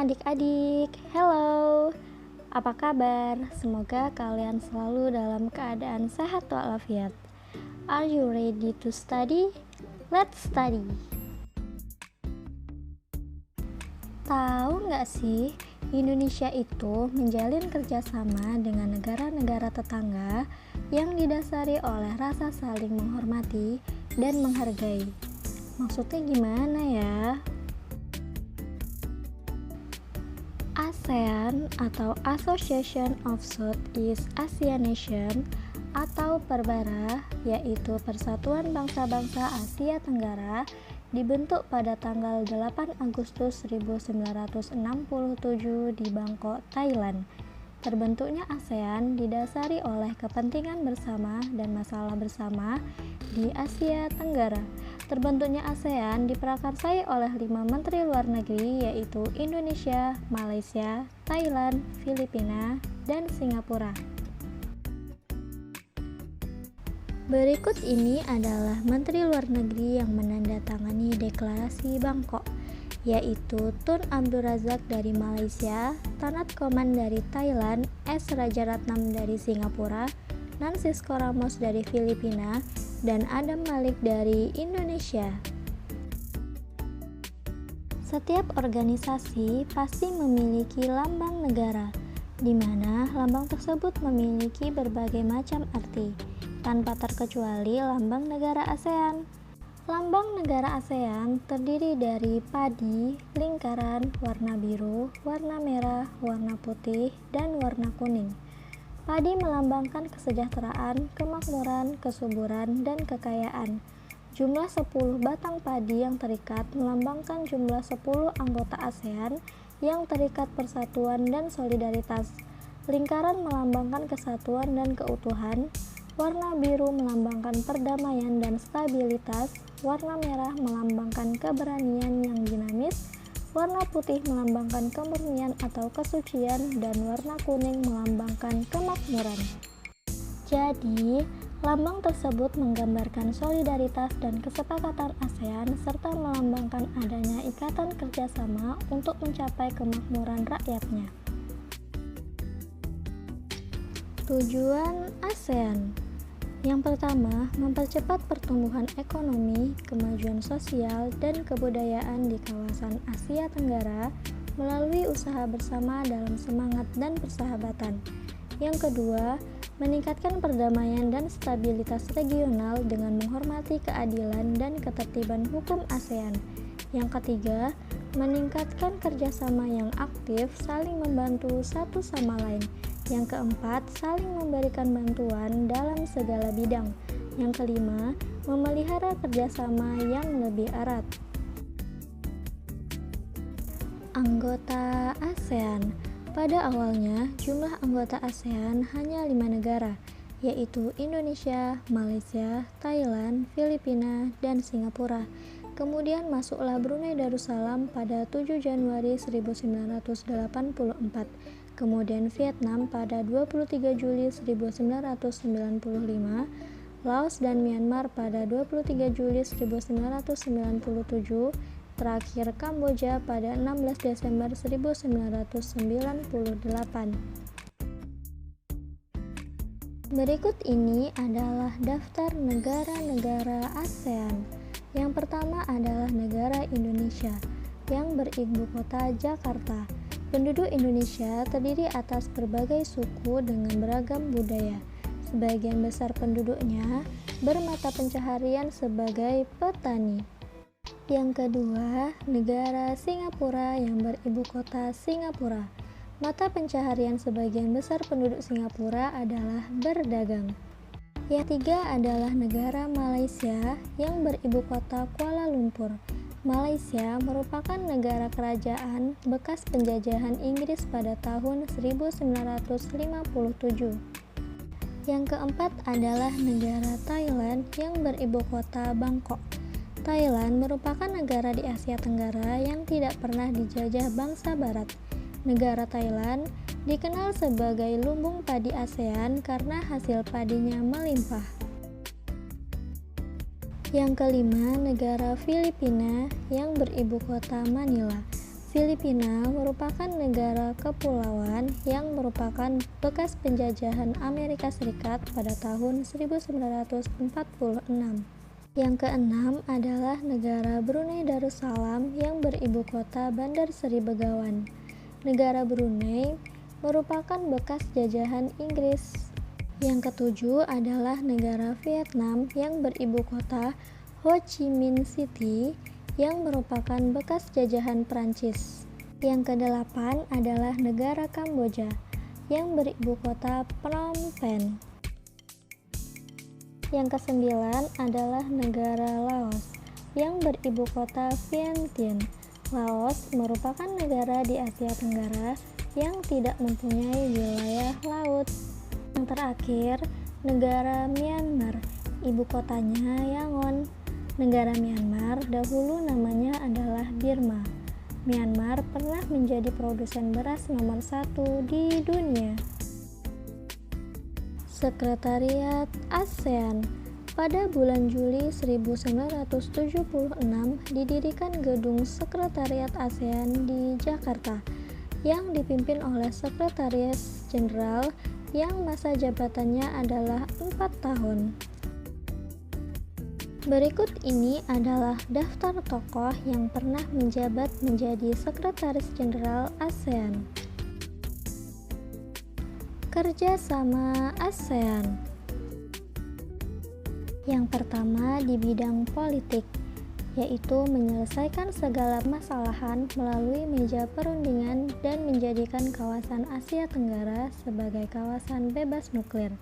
adik-adik, hello. Apa kabar? Semoga kalian selalu dalam keadaan sehat walafiat. Are you ready to study? Let's study. Tahu nggak sih, Indonesia itu menjalin kerjasama dengan negara-negara tetangga yang didasari oleh rasa saling menghormati dan menghargai. Maksudnya gimana ya? ASEAN atau Association of Southeast Asian Nations atau Perbara, yaitu Persatuan Bangsa-Bangsa Asia Tenggara, dibentuk pada tanggal 8 Agustus 1967 di Bangkok, Thailand. Terbentuknya ASEAN didasari oleh kepentingan bersama dan masalah bersama di Asia Tenggara. Terbentuknya ASEAN diprakarsai oleh 5 menteri luar negeri, yaitu Indonesia, Malaysia, Thailand, Filipina, dan Singapura. Berikut ini adalah menteri luar negeri yang menandatangani deklarasi Bangkok, yaitu Tun Abdul Razak dari Malaysia, Tanat Koman dari Thailand, S. Rajaratnam dari Singapura, Nansisko Ramos dari Filipina, dan Adam Malik dari Indonesia. Setiap organisasi pasti memiliki lambang negara, di mana lambang tersebut memiliki berbagai macam arti, tanpa terkecuali lambang negara ASEAN. Lambang negara ASEAN terdiri dari padi, lingkaran, warna biru, warna merah, warna putih, dan warna kuning. Padi melambangkan kesejahteraan, kemakmuran, kesuburan, dan kekayaan. Jumlah 10 batang padi yang terikat melambangkan jumlah 10 anggota ASEAN yang terikat persatuan dan solidaritas. Lingkaran melambangkan kesatuan dan keutuhan. Warna biru melambangkan perdamaian dan stabilitas. Warna merah melambangkan keberanian yang dinamis. Warna putih melambangkan kemurnian atau kesucian, dan warna kuning melambangkan kemakmuran. Jadi, lambang tersebut menggambarkan solidaritas dan kesepakatan ASEAN serta melambangkan adanya ikatan kerjasama untuk mencapai kemakmuran rakyatnya. Tujuan ASEAN: yang pertama, mempercepat pertumbuhan ekonomi, kemajuan sosial, dan kebudayaan di kawasan Asia Tenggara melalui usaha bersama dalam semangat dan persahabatan. Yang kedua, meningkatkan perdamaian dan stabilitas regional dengan menghormati keadilan dan ketertiban hukum ASEAN. Yang ketiga, meningkatkan kerjasama yang aktif, saling membantu satu sama lain. Yang keempat, saling memberikan bantuan dalam segala bidang. Yang kelima, memelihara kerjasama yang lebih erat. Anggota ASEAN. Pada awalnya, jumlah anggota ASEAN hanya 5 negara, yaitu Indonesia, Malaysia, Thailand, Filipina, dan Singapura. Kemudian masuklah Brunei Darussalam pada 7 Januari 1984. Kemudian Vietnam pada 23 Juli 1995, Laos dan Myanmar pada 23 Juli 1997, terakhir Kamboja pada 16 Desember 1998. Berikut ini adalah daftar negara-negara ASEAN. Yang pertama adalah negara Indonesia, yang beribu kota Jakarta. Penduduk Indonesia terdiri atas berbagai suku dengan beragam budaya. Sebagian besar penduduknya bermata pencaharian sebagai petani. Yang kedua, negara Singapura yang beribu kota Singapura. Mata pencaharian sebagian besar penduduk Singapura adalah berdagang. Yang ketiga adalah negara Malaysia yang beribu kota Kuala Lumpur. Malaysia merupakan negara kerajaan bekas penjajahan Inggris pada tahun 1957. Yang keempat adalah negara Thailand yang beribu kota Bangkok. Thailand merupakan negara di Asia Tenggara yang tidak pernah dijajah bangsa Barat. Negara Thailand dikenal sebagai lumbung padi ASEAN karena hasil padinya melimpah. Yang kelima, negara Filipina yang beribu kota Manila. Filipina merupakan negara kepulauan yang merupakan bekas penjajahan Amerika Serikat pada tahun 1946. Yang keenam adalah negara Brunei Darussalam yang beribu kota Bandar Seri Begawan. Negara Brunei merupakan bekas jajahan Inggris. Yang ketujuh adalah negara Vietnam yang beribu kota Ho Chi Minh City yang merupakan bekas jajahan Prancis. Yang kedelapan adalah negara Kamboja yang beribu kota Phnom Penh. Yang kesembilan adalah negara Laos yang beribu kota Vientiane. Laos merupakan negara di Asia Tenggara yang tidak mempunyai wilayah laut. Yang terakhir, negara Myanmar, ibu kotanya Yangon. Negara Myanmar dahulu namanya adalah Burma. Myanmar pernah menjadi produsen beras nomor 1 di dunia. Sekretariat ASEAN. Pada bulan Juli 1976 didirikan gedung Sekretariat ASEAN di Jakarta yang dipimpin oleh Sekretaris Jenderal yang masa jabatannya adalah 4 tahun. Berikut ini adalah daftar tokoh yang pernah menjabat menjadi Sekretaris Jenderal ASEAN. Kerjasama ASEAN. Yang pertama di bidang politik, yaitu menyelesaikan segala permasalahan melalui meja perundingan dan menjadikan kawasan Asia Tenggara sebagai kawasan bebas nuklir.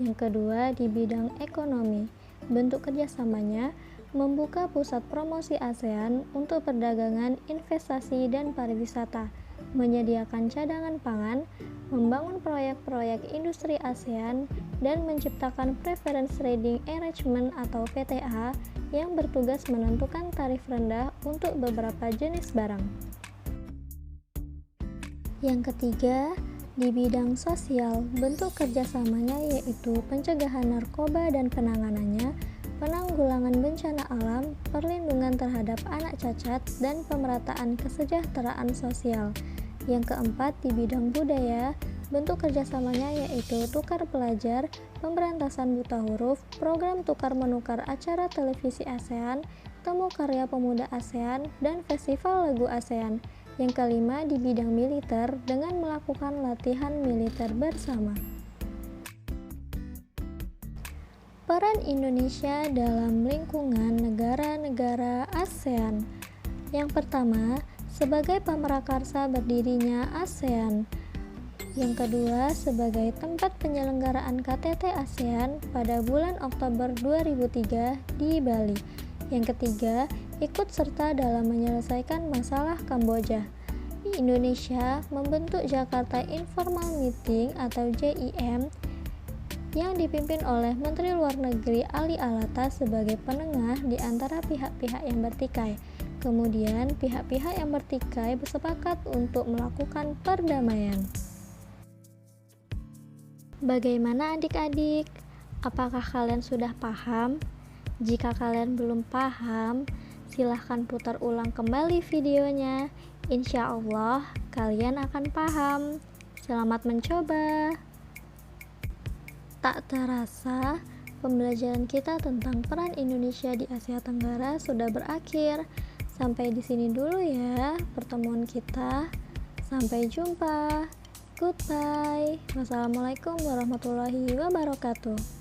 Yang kedua di bidang ekonomi, bentuk kerjasamanya membuka pusat promosi ASEAN untuk perdagangan, investasi, dan pariwisata, menyediakan cadangan pangan, membangun proyek-proyek industri ASEAN, dan menciptakan Preference Trading Arrangement atau PTA yang bertugas menentukan tarif rendah untuk beberapa jenis barang. Yang ketiga, di bidang sosial, bentuk kerjasamanya yaitu pencegahan narkoba dan penanganannya, penanggulangan bencana alam, perlindungan terhadap anak cacat, dan pemerataan kesejahteraan sosial. Yang keempat, di bidang budaya, bentuk kerjasamanya yaitu tukar pelajar, pemberantasan buta huruf, program tukar-menukar acara televisi ASEAN, temu karya pemuda ASEAN, dan festival lagu ASEAN. Yang kelima, di bidang militer dengan melakukan latihan militer bersama. Peran Indonesia dalam lingkungan negara-negara ASEAN. Yang pertama, sebagai pamrakarsa berdirinya ASEAN. Yang kedua, sebagai tempat penyelenggaraan KTT ASEAN pada bulan Oktober 2003 di Bali. Yang ketiga, ikut serta dalam menyelesaikan masalah Kamboja. Indonesia membentuk Jakarta Informal Meeting atau JIM yang dipimpin oleh Menteri Luar Negeri Ali Alatas sebagai penengah di antara pihak-pihak yang bertikai. Kemudian, pihak-pihak yang bertikai bersepakat untuk melakukan perdamaian. Bagaimana adik-adik? Apakah kalian sudah paham? Jika kalian belum paham, silahkan putar ulang kembali videonya. Insya Allah kalian akan paham. Selamat mencoba. Tak terasa, pembelajaran kita tentang peran Indonesia di Asia Tenggara sudah berakhir. Sampai di sini dulu ya pertemuan kita. Sampai jumpa. Goodbye. Wassalamualaikum warahmatullahi wabarakatuh.